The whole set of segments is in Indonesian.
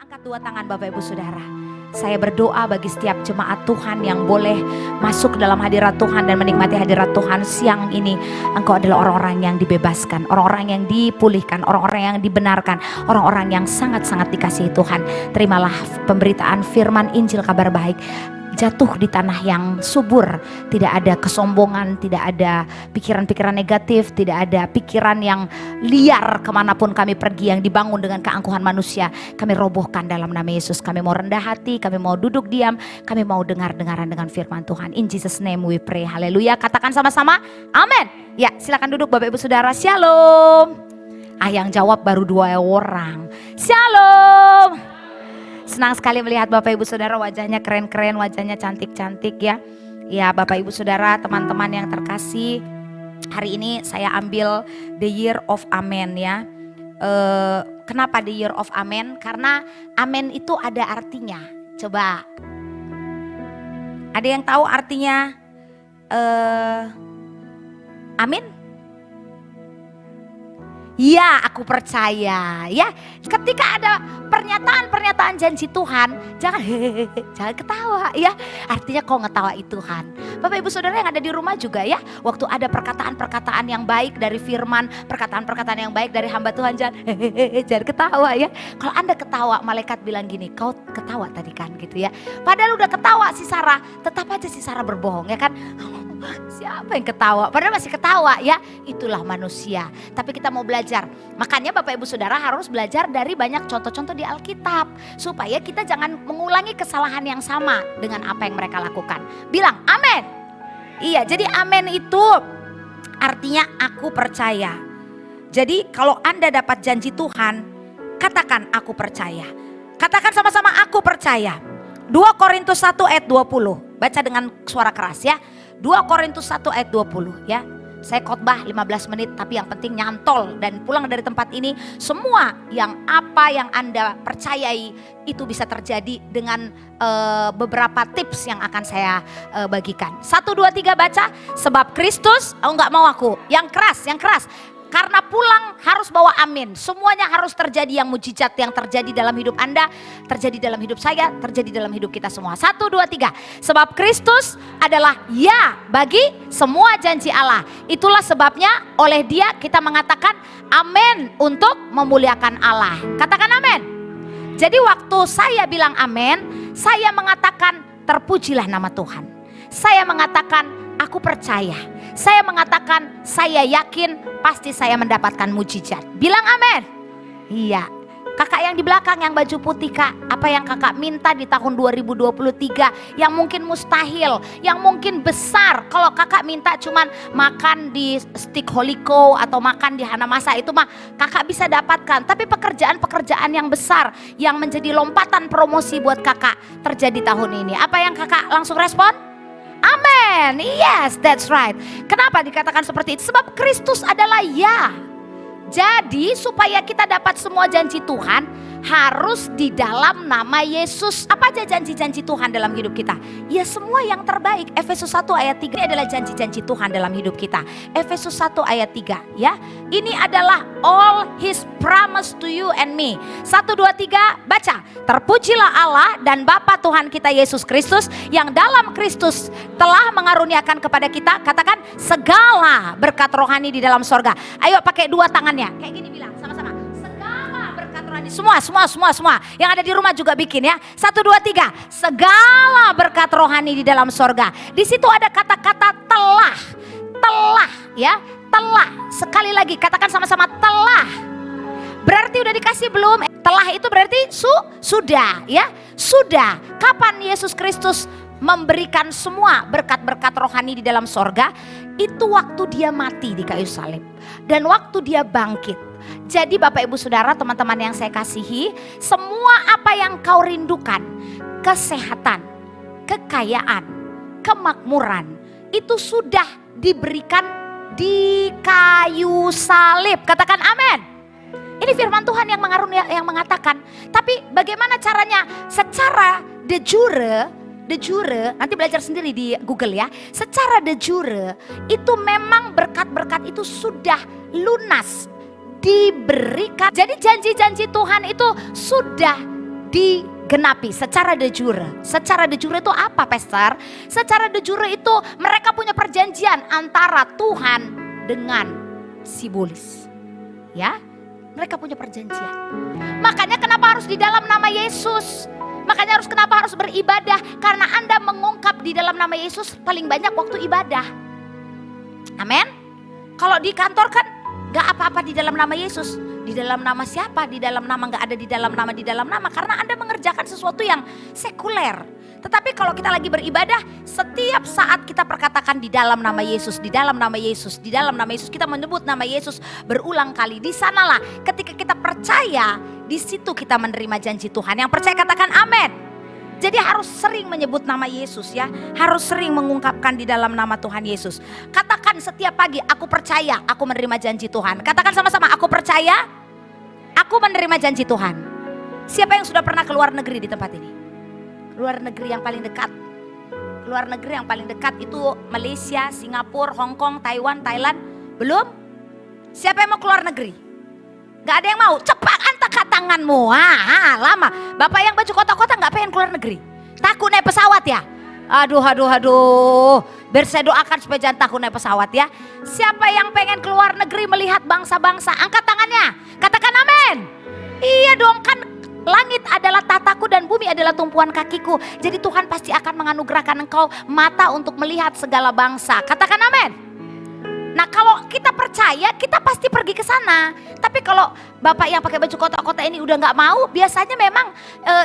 Angkat dua tangan Bapak Ibu Saudara. Saya berdoa bagi setiap jemaat Tuhan yang boleh masuk dalam hadirat Tuhan dan menikmati hadirat Tuhan siang ini. Engkau adalah orang-orang yang dibebaskan, orang-orang yang dipulihkan, orang-orang yang dibenarkan, orang-orang yang sangat-sangat dikasihi Tuhan. Terimalah pemberitaan firman Injil kabar baik. Jatuh di tanah yang subur, tidak ada kesombongan, tidak ada pikiran-pikiran negatif, tidak ada pikiran yang liar kemanapun kami pergi yang dibangun dengan keangkuhan manusia. Kami robohkan dalam nama Yesus. Kami mau rendah hati, kami mau duduk diam, kami mau dengar-dengaran dengan firman Tuhan. In Jesus name we pray, haleluya. Katakan sama-sama, amin. Ya, silakan duduk Bapak Ibu Saudara, shalom. Yang jawab baru 2 orang, shalom. Senang sekali melihat Bapak Ibu Saudara, wajahnya keren-keren, wajahnya cantik-cantik ya. Ya Bapak Ibu Saudara, teman-teman yang terkasih, hari ini saya ambil The Year of Amen ya. Kenapa The Year of Amen? Karena Amen itu ada artinya. Coba, ada yang tahu artinya Amin? Ya, aku percaya ya. Ketika ada pernyataan-pernyataan janji Tuhan, jangan ketawa ya. Artinya kau ngetawain Tuhan. Bapak Ibu Saudara yang ada di rumah juga ya. Waktu ada perkataan-perkataan yang baik dari firman, perkataan-perkataan yang baik dari hamba Tuhan, jangan ketawa ya. Kalau Anda ketawa, malaikat bilang gini, kau ketawa tadi kan gitu ya. Padahal udah ketawa si Sarah, tetap aja si Sarah berbohong ya kan. Siapa yang ketawa? Padahal masih ketawa ya. Itulah manusia. Tapi kita mau belajar. Makanya Bapak Ibu Saudara harus belajar dari banyak contoh-contoh di Alkitab. Supaya kita jangan mengulangi kesalahan yang sama dengan apa yang mereka lakukan. Bilang amin. Iya, jadi amin itu artinya aku percaya. Jadi kalau Anda dapat janji Tuhan, katakan aku percaya. Katakan sama-sama aku percaya. 2 Korintus 1 ayat 20. Baca dengan suara keras ya. 2 Korintus 1 ayat 20 ya. Saya khotbah 15 menit tapi yang penting nyantol dan pulang dari tempat ini semua yang apa yang Anda percayai itu bisa terjadi dengan beberapa tips yang akan saya bagikan. 1, 2, 3 baca. Sebab Kristus, enggak mau aku. Yang keras. Karena pulang harus bawa amin. Semuanya harus terjadi yang mujizat yang terjadi dalam hidup Anda, terjadi dalam hidup saya, terjadi dalam hidup kita semua. 1, 2, 3. Sebab Kristus adalah ya bagi semua janji Allah. Itulah sebabnya oleh Dia kita mengatakan amin untuk memuliakan Allah. Katakan amin. Jadi waktu saya bilang amin, saya mengatakan terpujilah nama Tuhan. Saya mengatakan aku percaya. Saya mengatakan saya yakin pasti saya mendapatkan mujizat. Bilang amin. Iya. Kakak yang di belakang yang baju putih kak, apa yang kakak minta di tahun 2023 yang mungkin mustahil, yang mungkin besar. Kalau kakak minta cuman makan di Stick Holiko atau makan di Hanamasa itu mah kakak bisa dapatkan. Tapi pekerjaan-pekerjaan yang besar yang menjadi lompatan promosi buat kakak terjadi tahun ini. Apa yang kakak langsung respon? Amen, yes that's right. Kenapa dikatakan seperti itu? Sebab Kristus adalah ya. Jadi supaya kita dapat semua janji Tuhan harus di dalam nama Yesus. Apa aja janji-janji Tuhan dalam hidup kita? Ya semua yang terbaik. Efesus 1 ayat 3 ini adalah janji-janji Tuhan dalam hidup kita. Efesus 1 ayat 3 ya. Ini adalah all his promise to you and me. 1, 2, 3 baca. Terpujilah Allah dan Bapa Tuhan kita Yesus Kristus yang dalam Kristus telah mengaruniakan kepada kita, katakan segala berkat rohani di dalam sorga. Ayo pakai 2 tangannya. Kayak gini bilang sama-sama. Semua yang ada di rumah juga bikin ya. 1, 2, 3. Segala berkat rohani di dalam sorga. Di situ ada kata-kata telah ya, telah. Sekali lagi katakan sama-sama telah. Berarti udah dikasih belum? Telah itu berarti sudah ya. Sudah. Kapan Yesus Kristus memberikan semua berkat-berkat rohani di dalam sorga? Itu waktu dia mati di kayu salib dan waktu dia bangkit. Jadi Bapak Ibu Saudara, teman-teman yang saya kasihi, semua apa yang kau rindukan, kesehatan, kekayaan, kemakmuran itu sudah diberikan di kayu salib. Katakan amin. Ini firman Tuhan yang mengatakan. Tapi bagaimana caranya? Secara de jure, nanti belajar sendiri di Google ya. Secara de jure itu memang berkat-berkat itu sudah lunas diberikan. Jadi janji-janji Tuhan itu sudah digenapi secara de jure. Secara de jure itu apa, Pastor? Secara de jure itu mereka punya perjanjian antara Tuhan dengan sibolis. Ya, mereka punya perjanjian. Makanya kenapa harus di dalam nama Yesus? Makanya kenapa harus beribadah? Karena Anda mengungkap di dalam nama Yesus paling banyak waktu ibadah. Amin. Kalau di kantor kan gak apa-apa di dalam nama Yesus. Di dalam nama siapa? Di dalam nama, gak ada di dalam nama. Karena Anda mengerjakan sesuatu yang sekuler. Tetapi kalau kita lagi beribadah, setiap saat kita perkatakan di dalam nama Yesus, di dalam nama Yesus, di dalam nama Yesus, kita menyebut nama Yesus berulang kali. Di sanalah ketika kita percaya, di situ kita menerima janji Tuhan. Yang percaya katakan amin. Jadi harus sering menyebut nama Yesus ya. Harus sering mengungkapkan di dalam nama Tuhan Yesus. Katakan setiap pagi, aku percaya, aku menerima janji Tuhan. Katakan sama-sama, aku percaya, aku menerima janji Tuhan. Siapa yang sudah pernah keluar negeri di tempat ini? Luar negeri yang paling dekat. Luar negeri yang paling dekat itu Malaysia, Singapura, Hong Kong, Taiwan, Thailand. Belum? Siapa yang mau keluar negeri? Gak ada yang mau, cepat angkat tanganmu. Lama. Bapak yang baju kotak-kotak gak pengen keluar negeri. Takut naik pesawat ya? Aduh. Biar saya doakan supaya jangan takut naik pesawat ya. Siapa yang pengen keluar negeri melihat bangsa-bangsa? Angkat tangannya. Katakan amin. Iya dong, kan langit adalah tataku dan bumi adalah tumpuan kakiku. Jadi Tuhan pasti akan menganugerahkan engkau mata untuk melihat segala bangsa. Katakan amin. Nah kalau kita percaya, kita pasti pergi ke sana. Tapi kalau bapak yang pakai baju kotak-kotak ini udah gak mau, biasanya memang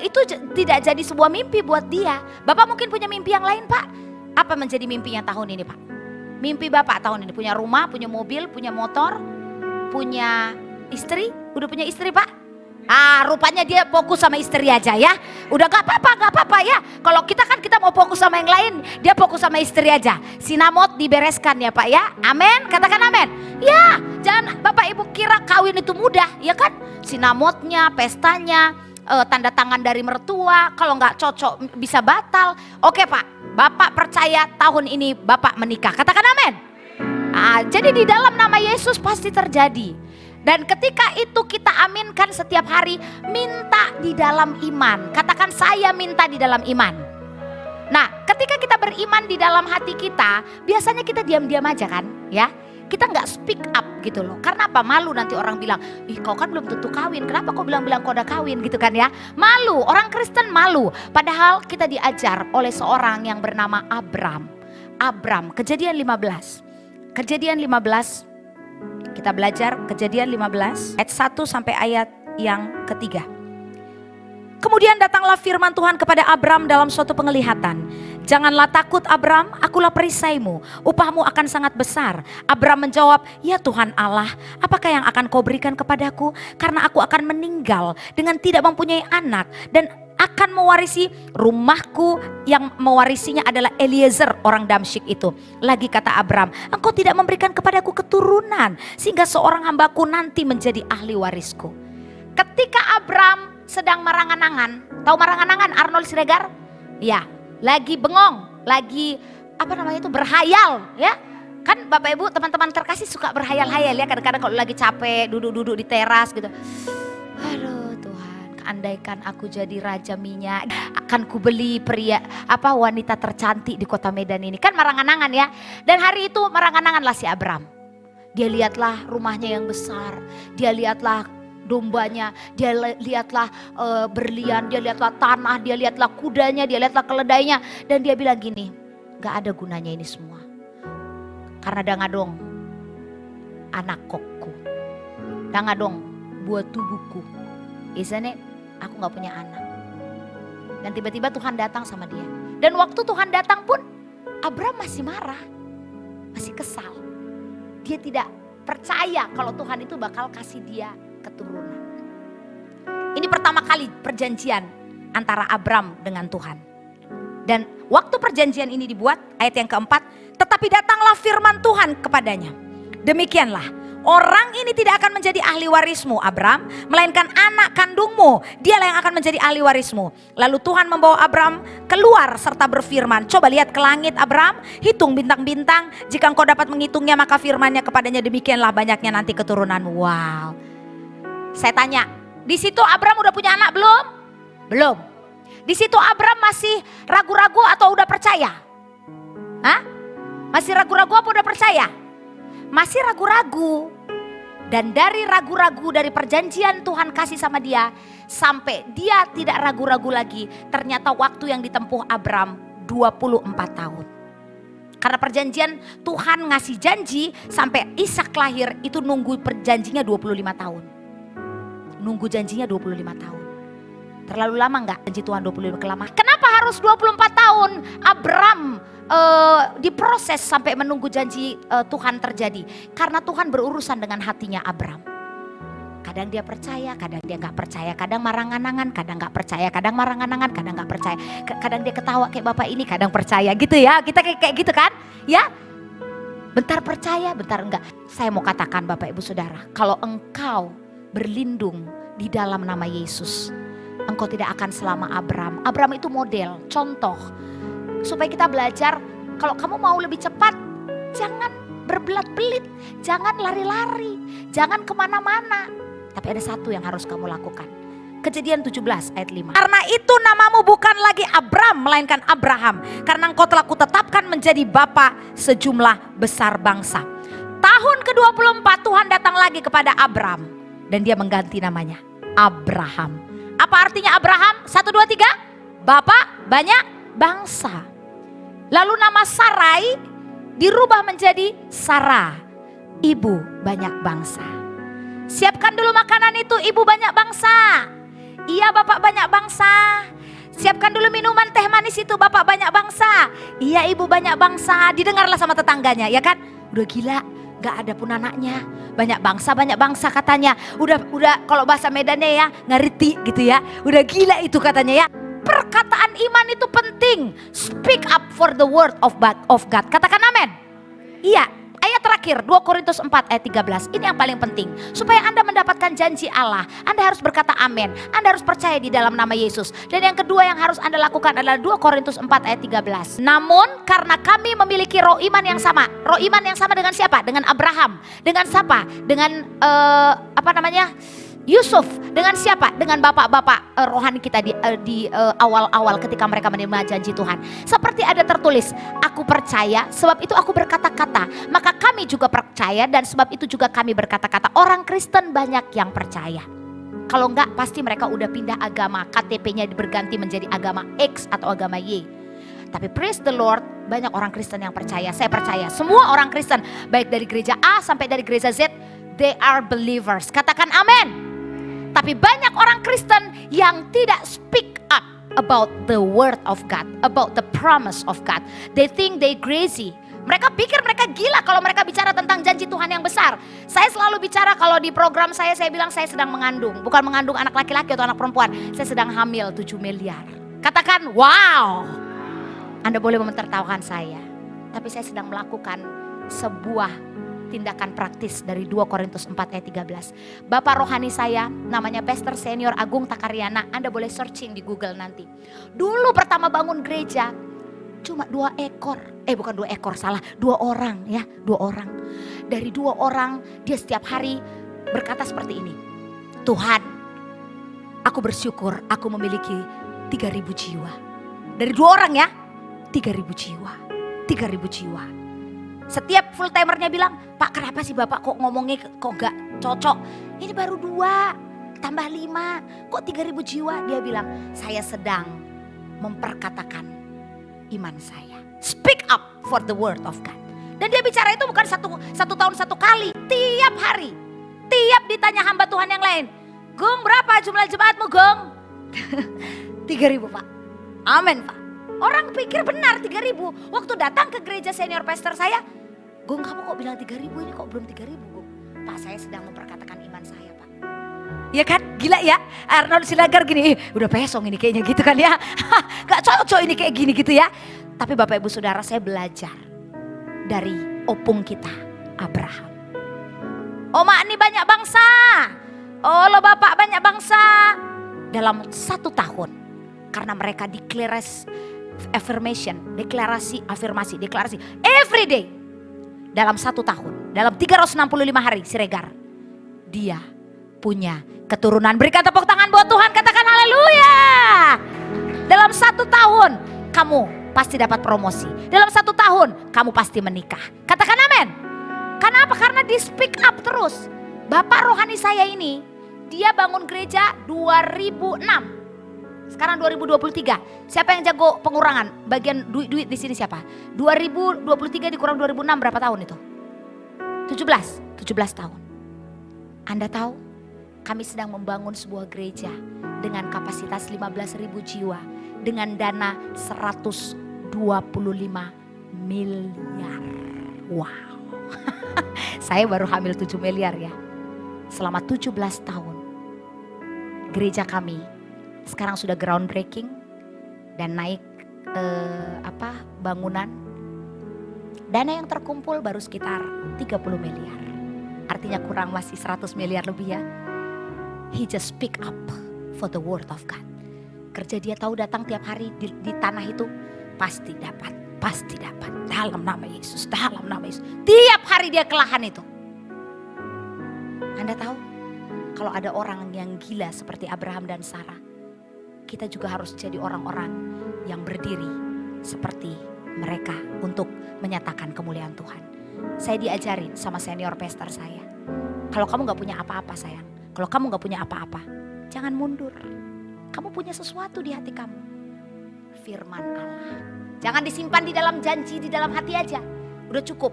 itu tidak jadi sebuah mimpi buat dia. Bapak mungkin punya mimpi yang lain, Pak. Apa menjadi mimpinya tahun ini, Pak? Mimpi bapak tahun ini punya rumah, punya mobil, punya motor, punya istri. Udah punya istri, Pak? Rupanya dia fokus sama istri aja ya. Udah gak apa-apa ya. Kalau kita mau fokus sama yang lain, dia fokus sama istri aja. Sinamot dibereskan ya Pak ya. Amin, katakan amin. Ya, jangan Bapak Ibu kira kawin itu mudah ya kan. Sinamotnya, pestanya, tanda tangan dari mertua. Kalau gak cocok bisa batal. Oke Pak, Bapak percaya tahun ini Bapak menikah. Katakan amin. Jadi di dalam nama Yesus pasti terjadi. Dan ketika itu kita aminkan setiap hari, minta di dalam iman. Katakan saya minta di dalam iman. Nah ketika kita beriman di dalam hati kita, biasanya kita diam-diam aja kan ya. Kita gak speak up gitu loh. Karena apa? Malu nanti orang bilang, ih kau kan belum tentu kawin. Kenapa kau bilang-bilang kau udah kawin gitu kan ya. Malu, orang Kristen malu. Padahal kita diajar oleh seorang yang bernama Abram, Kejadian 15. Kejadian 15. Kita belajar Kejadian 15 ayat 1 sampai ayat yang ketiga. Kemudian datanglah firman Tuhan kepada Abram dalam suatu penglihatan. Janganlah takut Abram, akulah perisaimu, upahmu akan sangat besar. Abram menjawab, ya Tuhan Allah, apakah yang akan kau berikan kepadaku? Karena aku akan meninggal dengan tidak mempunyai anak dan akan mewarisi rumahku, yang mewarisinya adalah Eliezer orang Damsyik itu. Lagi kata Abram, engkau tidak memberikan kepadaku keturunan sehingga seorang hambaku nanti menjadi ahli warisku. Ketika Abram sedang marangan-angan, tahu marangan-angan Arnold Siregar? Ya, lagi bengong, lagi berhayal ya. Kan Bapak Ibu teman-teman terkasih suka berhayal-hayal ya, kadang-kadang kalau lagi capek duduk-duduk di teras gitu. Aduh Tuhan, andaikan aku jadi raja minyak, akan kubeli wanita tercantik di kota Medan ini. Kan marangan-angan ya. Dan hari itu marangan-anganlah si Abram. Dia lihatlah rumahnya yang besar, dia lihatlah dombanya, dia lihatlah berlian, dia lihatlah tanah, dia lihatlah kudanya, dia lihatlah keledainya. Dan dia bilang gini, gak ada gunanya ini semua. Karena dangadong anak kokku, dangadong buat tubuhku. Isane aku gak punya anak. Dan tiba-tiba Tuhan datang sama dia. Dan waktu Tuhan datang pun Abram masih marah, masih kesal. Dia tidak percaya kalau Tuhan itu bakal kasih dia keturunan. Ini pertama kali perjanjian antara Abram dengan Tuhan. Dan waktu perjanjian ini dibuat, ayat yang keempat, tetapi datanglah firman Tuhan kepadanya. Demikianlah, orang ini tidak akan menjadi ahli warismu Abram, melainkan anak kandungmu, dialah yang akan menjadi ahli warismu. Lalu Tuhan membawa Abram keluar serta berfirman, coba lihat ke langit Abram, hitung bintang-bintang, jika engkau dapat menghitungnya maka firmannya kepadanya, demikianlah banyaknya nanti keturunanmu. Wow. Saya tanya, di situ Abram udah punya anak belum? Belum. Di situ Abram masih ragu-ragu atau udah percaya? Hah? Masih ragu-ragu apa udah percaya? Masih ragu-ragu. Dan dari ragu-ragu, dari perjanjian Tuhan kasih sama dia, sampai dia tidak ragu-ragu lagi, ternyata waktu yang ditempuh Abram 24 tahun. Karena perjanjian Tuhan ngasih janji sampai Ishak lahir, itu nunggu perjanjinya 25 tahun. Nunggu janjinya 25 tahun. Terlalu lama enggak janji Tuhan 25 kelama? Kenapa harus 24 tahun Abram diproses sampai menunggu janji Tuhan terjadi? Karena Tuhan berurusan dengan hatinya Abram. Kadang dia percaya, kadang dia gak percaya, kadang marang-anangan, kadang gak percaya, kadang marang-anangan, kadang gak percaya. Kadang dia ketawa kayak bapak ini, kadang percaya gitu ya. Kita kayak gitu kan? Ya, bentar percaya, bentar enggak. Saya mau katakan Bapak Ibu Saudara, kalau engkau berlindung di dalam nama Yesus, engkau tidak akan selama Abram. Abram itu model, contoh. Supaya kita belajar, kalau kamu mau lebih cepat, jangan berbelat-belit, jangan lari-lari, jangan kemana-mana. Tapi ada satu yang harus kamu lakukan. Kejadian 17 ayat 5. Karena itu namamu bukan lagi Abram, melainkan Abraham. Karena engkau telah kutetapkan menjadi bapa sejumlah besar bangsa. Tahun ke-24 Tuhan datang lagi kepada Abram. Dan dia mengganti namanya Abraham. Apa artinya Abraham? 1, 2, 3. Bapak banyak bangsa. Lalu nama Sarai dirubah menjadi Sarah, ibu banyak bangsa. Siapkan dulu makanan itu, ibu banyak bangsa. Iya bapak banyak bangsa. Siapkan dulu minuman teh manis itu, bapak banyak bangsa. Iya ibu banyak bangsa. Didengarlah sama tetangganya, ya kan? Udah gila, gak ada pun anaknya. Banyak bangsa katanya. Udah kalau bahasa Medannya ya, ngerti gitu ya. Udah gila itu katanya ya. Perkataan iman itu penting. Speak up for the word of God. Katakan amin. Iya, ayat terakhir 2 Korintus 4 ayat 13. Ini yang paling penting. Supaya Anda mendapatkan janji Allah, Anda harus berkata amin. Anda harus percaya di dalam nama Yesus. Dan yang kedua yang harus Anda lakukan adalah 2 Korintus 4 ayat 13. Namun karena kami memiliki roh iman yang sama. Roh iman yang sama dengan siapa? Dengan Abraham. Dengan siapa? Dengan Yusuf. Dengan siapa? Dengan bapak-bapak rohani kita di awal-awal ketika mereka menerima janji Tuhan. Seperti ada tertulis, aku percaya sebab itu aku berkata-kata. Maka kami juga percaya dan sebab itu juga kami berkata-kata. Orang Kristen banyak yang percaya. Kalau enggak pasti mereka udah pindah agama. KTP-nya berganti menjadi agama X atau agama Y. Tapi praise the Lord, banyak orang Kristen yang percaya. Saya percaya semua orang Kristen, baik dari gereja A sampai dari gereja Z, they are believers. Katakan amin. Tapi banyak orang Kristen yang tidak speak up about the word of God, about the promise of God. They think they crazy. Mereka pikir mereka gila kalau mereka bicara tentang janji Tuhan yang besar. Saya selalu bicara kalau di program saya bilang saya sedang mengandung. Bukan mengandung anak laki-laki atau anak perempuan. Saya sedang hamil 7 miliar. Katakan wow. Anda boleh mementertawakan saya. Tapi saya sedang melakukan sebuah tindakan praktis dari 2 Korintus 4 ayat 13. Bapak rohani saya namanya Pastor Senior Agung Takariana. Anda boleh searching di Google nanti. Dulu pertama bangun gereja cuma 2 ekor. Bukan 2 ekor, salah. 2 orang ya, 2 orang. Dari 2 orang dia setiap hari berkata seperti ini. Tuhan, aku bersyukur aku memiliki 3.000 jiwa. Dari 2 orang ya, 3.000 jiwa. 3.000 jiwa. Setiap full timernya bilang, Pak kenapa sih Bapak kok ngomongnya kok gak cocok? Ini baru 2, tambah 5, kok 3.000 jiwa? Dia bilang, saya sedang memperkatakan iman saya. Speak up for the word of God. Dan dia bicara itu bukan satu tahun 1 kali, tiap hari. Tiap ditanya hamba Tuhan yang lain, Gung berapa jumlah jemaatmu Gung? 3.000 Pak. Amin Pak. Orang pikir benar 3.000. Waktu datang ke gereja senior pastor saya, Gung kamu kok bilang 3.000, ini kok belum 3.000 Gung? Pak saya sedang memperkatakan iman saya Pak. Ya kan gila ya, Arnold Silagar gini, udah pesong ini kayaknya gitu kan ya. Gak cocok ini kayak gini gitu ya. Tapi Bapak Ibu Saudara, saya belajar dari opung kita, Abraham. Oh mak ini banyak bangsa. Oh lo bapak banyak bangsa. Dalam 1 tahun. Karena mereka deklarasi every day. Dalam 1 tahun. Dalam 365 hari Siregar. Dia punya keturunan. Berikan tepuk tangan buat Tuhan, katakan haleluya. Dalam 1 tahun kamu pasti dapat promosi. Dalam 1 tahun kamu pasti menikah. Katakan amin. Kenapa? Karena di speak up terus. Bapak rohani saya ini, dia bangun gereja 2006. Sekarang 2023. Siapa yang jago pengurangan? Bagian duit di sini siapa? 2023 dikurang 2006 berapa tahun itu? 17 tahun. Anda tahu? Kami sedang membangun sebuah gereja dengan kapasitas 15.000 jiwa dengan dana 125 miliar. Wow. Saya baru hamil 7 miliar ya. Selama 17 tahun. Gereja kami sekarang sudah groundbreaking dan naik bangunan. Dana yang terkumpul baru sekitar 30 miliar. Artinya kurang masih 100 miliar lebih ya. He just speak up for the word of God. Kerja dia tahu datang tiap hari di tanah itu pasti dapat. Pasti dapat. Dalam nama Yesus, dalam nama Yesus. Tiap hari dia ke lahan itu. Anda tahu? Kalau ada orang yang gila seperti Abraham dan Sarah. Kita juga harus jadi orang-orang yang berdiri seperti mereka untuk menyatakan kemuliaan Tuhan. Saya diajarin sama senior pastor saya. Kalau kamu gak punya apa-apa sayang. Kalau kamu gak punya apa-apa. Jangan mundur. Kamu punya sesuatu di hati kamu. Firman Allah. Jangan disimpan di dalam janji, di dalam hati aja. Udah cukup.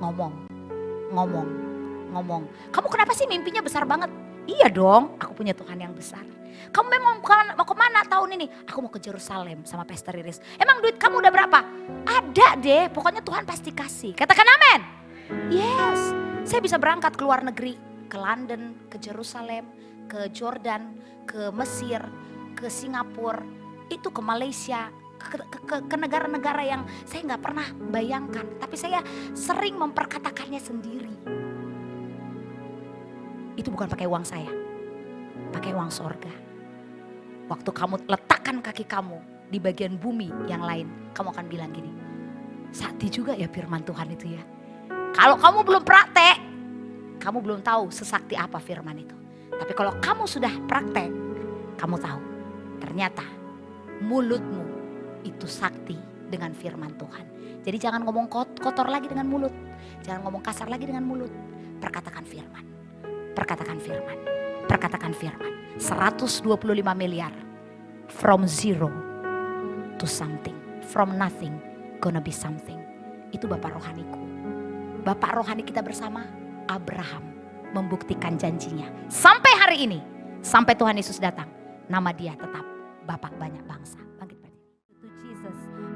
Ngomong. Kamu kenapa sih mimpinya besar banget? Iya dong, aku punya Tuhan yang besar. Kamu memang mau kemana tahun ini? Aku mau ke Yerusalem sama Pastor Iris. Emang duit kamu udah berapa? Ada deh, pokoknya Tuhan pasti kasih. Katakan amin. Yes, saya bisa berangkat ke luar negeri. Ke London, ke Yerusalem, ke Jordan, ke Mesir, ke Singapura, itu ke Malaysia. Ke negara-negara yang saya gak pernah bayangkan. Tapi saya sering memperkatakannya sendiri. Itu bukan pakai uang saya. Pakai uang sorga. Waktu kamu letakkan kaki kamu di bagian bumi yang lain. Kamu akan bilang gini. Sakti juga ya firman Tuhan itu ya. Kalau kamu belum praktek. Kamu belum tahu sesakti apa firman itu. Tapi kalau kamu sudah praktek. Kamu tahu. Ternyata mulutmu itu sakti dengan firman Tuhan. Jadi jangan ngomong kotor lagi dengan mulut. Jangan ngomong kasar lagi dengan mulut. Perkatakan firman. Perkatakan firman. Perkatakan firman. 125 miliar. From zero to something. From nothing gonna be something. Itu Bapak rohaniku. Bapak rohani kita bersama Abraham membuktikan janjinya. Sampai hari ini. Sampai Tuhan Yesus datang. Nama dia tetap Bapak banyak bangsa.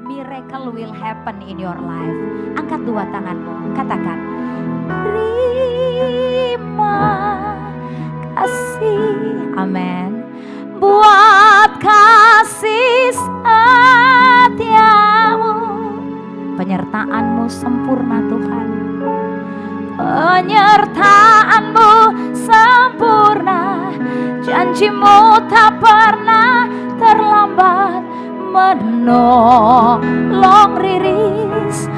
Miracle will happen in your life. Angkat 2 tanganmu, katakan terima kasih, amin, buat kasih setiamu. Penyertaan-Mu sempurna Tuhan. Penyertaan-Mu sempurna. Janji-Mu tak pernah terlambat. Menolong Riris